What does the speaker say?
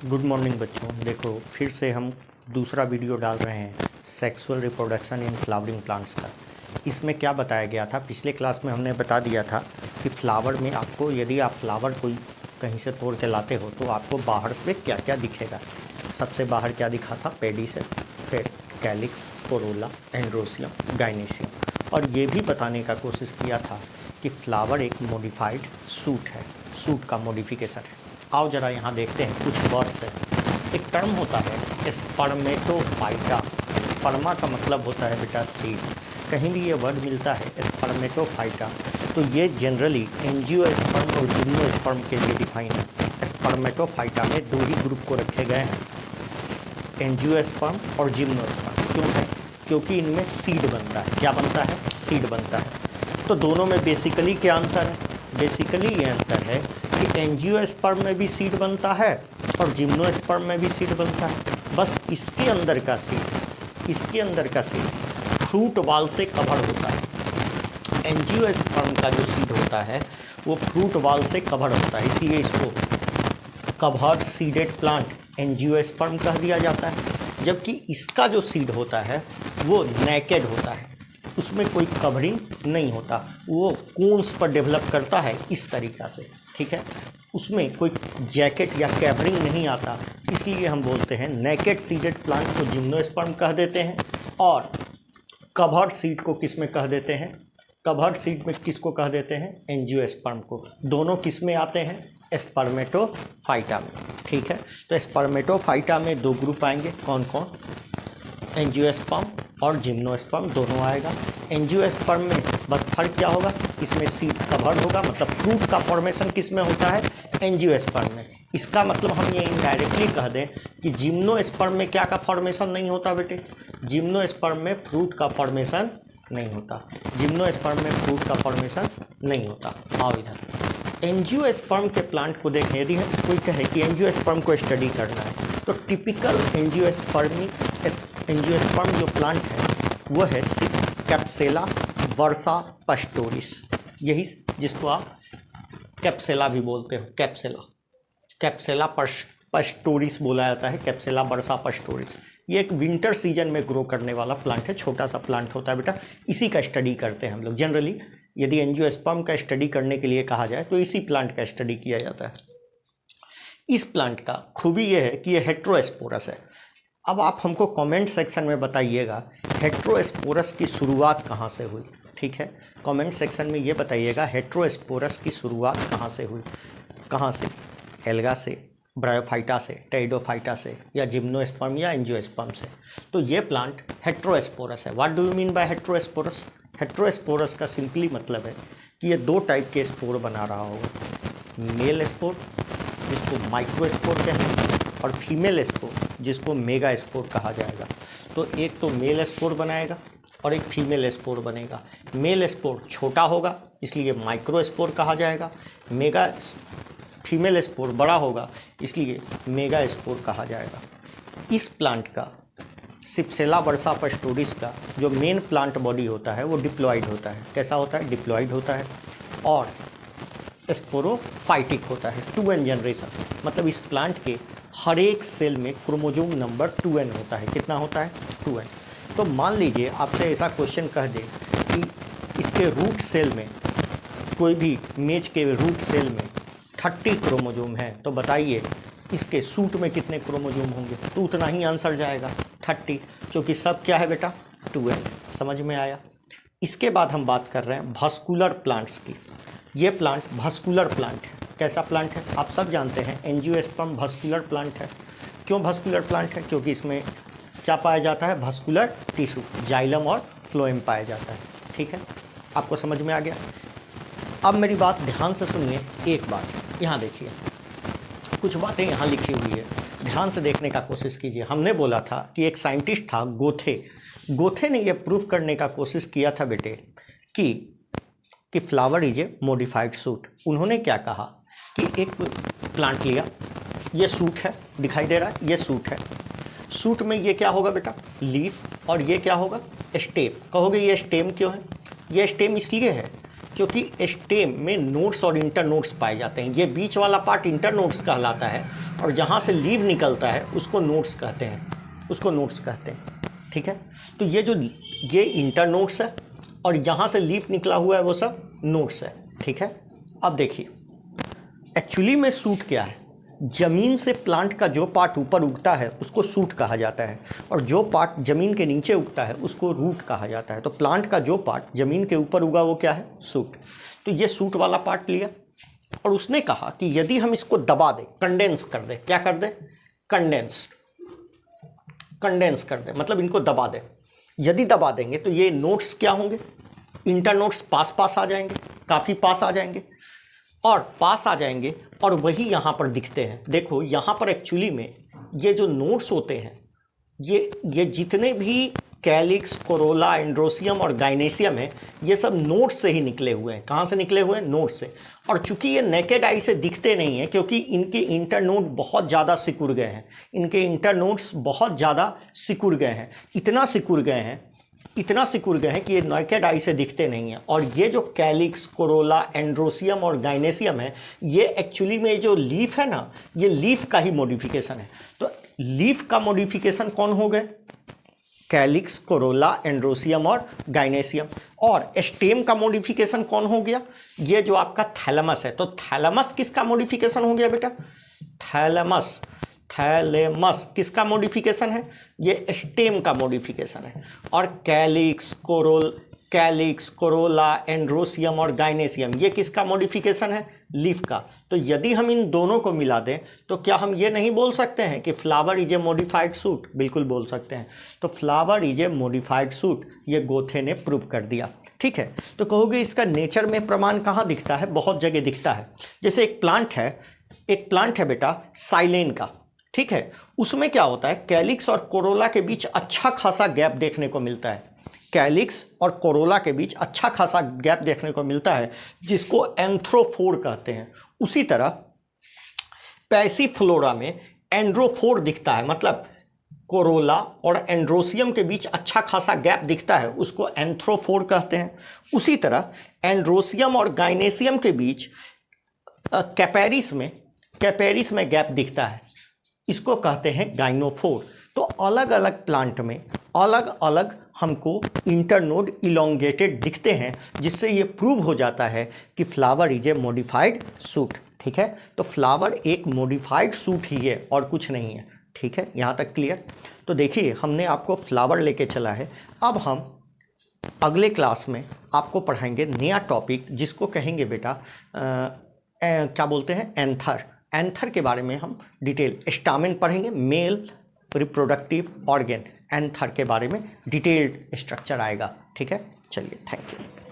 Good morning बच्चों। देखो फिर से हम दूसरा वीडियो डाल रहे हैं sexual reproduction in flowering plants का। इसमें क्या बताया गया था, पिछले क्लास में हमने बता दिया था कि फ्लावर में आपको, यदि आप फ्लावर कोई कहीं से तोड़ के लाते हो तो आपको बाहर से क्या क्या दिखेगा। सबसे बाहर क्या दिखा था, पेडिसेल, फिर कैलिक्स, कोरोला, एंड्रोसियम, गाइनेसियम। और ये भी बताने का कोशिश किया था कि फ्लावर एक मॉडिफाइड सूट है, सूट का मॉडिफिकेशन है। आओ जरा यहाँ देखते हैं कुछ वर्ड्स है। एक टर्म होता है स्पर्मेटोफाइटा। स्पर्मा का मतलब होता है बेटा सीड। कहीं भी ये वर्ड मिलता है स्पर्मेटोफाइटा तो ये जनरली एंजियोस्पर्म और जिम्नोस्पर्म के लिए डिफाइन है। स्पर्मेटोफाइटा में दो ही ग्रुप को रखे गए हैं, एंजियोस्पर्म और जिम्नोस्पर्म। क्यों है? क्योंकि इनमें सीड बनता है। क्या बनता है? सीड बनता है। तो दोनों में बेसिकली क्या अंतर है? बेसिकली ये अंतर है कि एंजियोस्पर्म में भी सीड बनता है और जिम्नोस्पर्म में भी सीड बनता है। बस इसके अंदर का सीड फ्रूट वाल से कवर होता है। एंजियोस्पर्म का जो सीड होता है वो फ्रूट वाल से कवर होता है, इसलिए इसको कवर्ड सीडेड प्लांट एंजियोस्पर्म कह दिया जाता है। जबकि इसका जो सीड होता है वो नेकेड होता है, उसमें कोई कवरिंग नहीं होता, वो कोन्स पर डेवलप करता है इस तरीक़ा से। ठीक है, उसमें कोई जैकेट या कैवरिंग नहीं आता, इसलिए हम बोलते हैं नेकेड सीडेड प्लांट को जिम्नोस्पर्म कह देते हैं और कवर्ड सीड को किस में कह देते हैं? कवर्ड सीड में किसको कह देते हैं? एंजियोस्पर्म को। दोनों किस में आते हैं? स्पर्मेटोफाइटा में। ठीक है, तो स्पर्मेटोफाइटा में दो ग्रुप आएंगे, कौन कौन? एंजियोस्पर्म और जिम्नोस्पर्म दोनों आएगा। एंजियोस्पर्म में बस फर्क क्या होगा, इसमें सीड कवर्ड होगा, मतलब फ्रूट का फॉर्मेशन किस में होता है? एंजियोस्पर्म में। इसका मतलब हम ये इनडायरेक्टली कह दें कि जिम्नोस्पर्म में क्या का फॉर्मेशन नहीं होता बेटे? जिम्नोस्पर्म में फ्रूट का फॉर्मेशन नहीं होता, जिम्नोस्पर्म में फ्रूट का फॉर्मेशन नहीं होता। आओ इधर एंजियोस्पर्म के प्लांट को देखें। यदि कोई कहे कि एंजियोस्पर्म को स्टडी करना है तो टिपिकल एंजियोस्पर्म जो प्लांट है वो है कैप्सेला वर्सा पस्टोरिस। यही जिसको आप कैप्सेला भी बोलते हो, कैप्सेला पस्टोरिस बोला जाता है, कैप्सेला वर्सा पस्टोरिस। ये एक विंटर सीजन में ग्रो करने वाला प्लांट है, छोटा सा प्लांट होता है बेटा, इसी का स्टडी करते हैं हम लोग। जनरली यदि एंजियोस्पर्म का स्टडी करने के लिए कहा जाए तो इसी प्लांट का स्टडी किया जाता है। इस प्लांट का खूबी यह है कि यह हेट्रोस्पोरस है। अब आप हमको कमेंट सेक्शन में बताइएगा हेट्रोस्पोरस की शुरुआत कहाँ से हुई। ठीक है, कमेंट सेक्शन में ये बताइएगा हेट्रोस्पोरस की शुरुआत कहाँ से हुई। कहाँ से? एल्गा से, ब्रायोफाइटा से, टेरिडोफाइटा से, या जिम्नोस्पर्म या एंजियोस्पर्म से। तो ये प्लांट हेट्रोस्पोरस है। What do you mean by heterosporous? Heterosporous का सिंपली मतलब है कि ये दो टाइप के स्पोर बना रहा होगा, मेल स्पोर जिसको माइक्रोस्पोर कहेंगे और फीमेल स्पोर जिसको मेगा स्पोर कहा जाएगा। तो एक तो मेल स्पोर बनाएगा और एक फीमेल स्पोर बनेगा। मेल स्पोर छोटा होगा इसलिए माइक्रोस्पोर कहा जाएगा, फीमेल स्पोर बड़ा होगा इसलिए मेगा स्पोर कहा जाएगा। इस प्लांट का सिप्सेला वर्सा पस्टोरिस का जो मेन प्लांट बॉडी होता है वो डिप्लॉइड होता है। कैसा होता है? डिप्लॉइड होता है और स्पोरोफाइटिक होता है। 2n जनरेशन, मतलब इस प्लांट के हर एक सेल में क्रोमोजोम नंबर 2n होता है। कितना होता है? 2n। तो मान लीजिए आपसे ऐसा क्वेश्चन कह दे कि इसके रूट सेल में, कोई भी मेज के रूट सेल में 30 क्रोमोजोम है, तो बताइए इसके सूट में कितने क्रोमोजोम होंगे? तो उतना ही आंसर जाएगा 30, क्योंकि सब क्या है बेटा? 2n। समझ में आया? इसके बाद हम बात कर रहे हैं भास्कुलर प्लांट्स की। ये प्लांट भास्कुलर प्लांट है। कैसा प्लांट है? आप सब जानते हैं एंजियोस्पर्म भास्कुलर प्लांट है। क्यों भास्कुलर प्लांट है? क्योंकि इसमें क्या पाया जाता है? भास्कुलर टिश्यू, जाइलम और फ्लोएम पाया जाता है। ठीक है, आपको समझ में आ गया? अब मेरी बात ध्यान से सुनिए। एक बात यहाँ देखिए, कुछ बातें यहाँ लिखी हुई है, ध्यान से देखने का कोशिश कीजिए। हमने बोला था कि एक साइंटिस्ट था गोथे ने यह प्रूव करने का कोशिश किया था बेटे कि flower is a modified suit. उन्होंने क्या कहा कि एक प्लांट लिया, ये सूट है, दिखाई दे रहा है, ये सूट है। सूट में ये क्या होगा बेटा? लीफ। और ये क्या होगा? स्टेम। कहोगे ये स्टेम क्यों है? ये स्टेम इसलिए है क्योंकि स्टेम में नोड्स और इंटरनोड्स पाए जाते हैं। ये बीच वाला पार्ट इंटरनोड्स कहलाता है और जहाँ से लीव निकलता है उसको नोड्स कहते हैं, ठीक है। तो ये इंटरनोड्स है और जहाँ से लीफ निकला हुआ है वो सब नोड्स है, ठीक है। अब देखिए एक्चुअली में सूट क्या है। ज़मीन से प्लांट का जो पार्ट ऊपर उगता है उसको सूट कहा जाता है और जो पार्ट ज़मीन के नीचे उगता है उसको रूट कहा जाता है। तो प्लांट का जो पार्ट ज़मीन के ऊपर उगा वो क्या है, सूट। तो ये सूट वाला पार्ट लिया और उसने कहा कि यदि हम इसको दबा दें, कंडेंस कर दें, क्या कर दें, कंडेंस कर दें, मतलब इनको दबा दें। यदि दबा देंगे तो ये नोड्स क्या होंगे, इंटरनोड्स पास आ जाएंगे, काफ़ी पास आ जाएंगे और वही यहाँ पर दिखते हैं। देखो यहाँ पर एक्चुअली में ये जो नोड्स होते हैं ये जितने भी कैलिक्स, कोरोला, एंड्रोसियम और गाइनेसियम है ये सब नोड्स से ही निकले हुए हैं। कहाँ से निकले हुए हैं, नोड्स से। और चूंकि ये नेकेड आई से दिखते नहीं हैं क्योंकि इनके इंटरनोड बहुत ज़्यादा सिकुड़ गए हैं, इतना सिकुड़ गए हैं कि ये नेकेड आई से दिखते नहीं हैं। और ये जो कैलिक्स, कोरोला, एंड्रोसियम और गाइनेसियम है ये एक्चुअली में जो लीफ है ना, ये लीफ का ही मॉडिफिकेशन है। तो लीफ का मॉडिफिकेशन कौन हो गए, कैलिक्स, कोरोला, एंड्रोसियम और गाइनेसियम। और स्टेम का मॉडिफिकेशन कौन हो गया, ये जो आपका थैलेमस है। तो थैलेमस किसका मॉडिफिकेशन हो गया बेटा, थैलेमस किसका मॉडिफिकेशन है, ये स्टेम का मॉडिफिकेशन है। और कैलिक्स, कोरोला, एंड्रोसियम और गाइनेसियम ये किसका मॉडिफिकेशन है, लीफ का। तो यदि हम इन दोनों को मिला दें तो क्या हम ये नहीं बोल सकते हैं कि flower is a modified suit, बिल्कुल बोल सकते हैं। तो flower is a modified suit ये गोथे ने प्रूव कर दिया, ठीक है। तो कहोगे इसका नेचर में प्रमाण कहाँ दिखता है, बहुत जगह दिखता है। जैसे एक प्लांट है बेटा साइलेन का, ठीक है। उसमें क्या होता है, कैलिक्स और कोरोला के बीच अच्छा खासा गैप देखने को मिलता है, जिसको एंथ्रोफोर कहते हैं। उसी तरह पैसिफ्लोरा में एंड्रोफोर दिखता है, मतलब कोरोला और एंड्रोसियम के बीच अच्छा खासा गैप दिखता है, उसको एंथ्रोफोर कहते हैं। उसी तरह एंड्रोसियम और गाइनेसियम के बीच कैपेरिस में गैप दिखता है, इसको कहते हैं गाइनोफोर। तो अलग अलग प्लांट में अलग अलग हमको इंटरनोड इलोंगेटेड दिखते हैं, जिससे ये प्रूव हो जाता है कि flower is a modified suit, ठीक है। तो फ्लावर एक मॉडिफाइड सूट ही है और कुछ नहीं है, ठीक है। यहाँ तक क्लियर। तो देखिए हमने आपको फ्लावर लेके चला है। अब हम अगले क्लास में आपको पढ़ाएंगे नया टॉपिक, जिसको कहेंगे बेटा क्या बोलते हैं, एंथर के बारे में हम डिटेल स्टामेन पढ़ेंगे, मेल रिप्रोडक्टिव ऑर्गेन, एंथर के बारे में डिटेल्ड स्ट्रक्चर आएगा, ठीक है। चलिए, थैंक यू।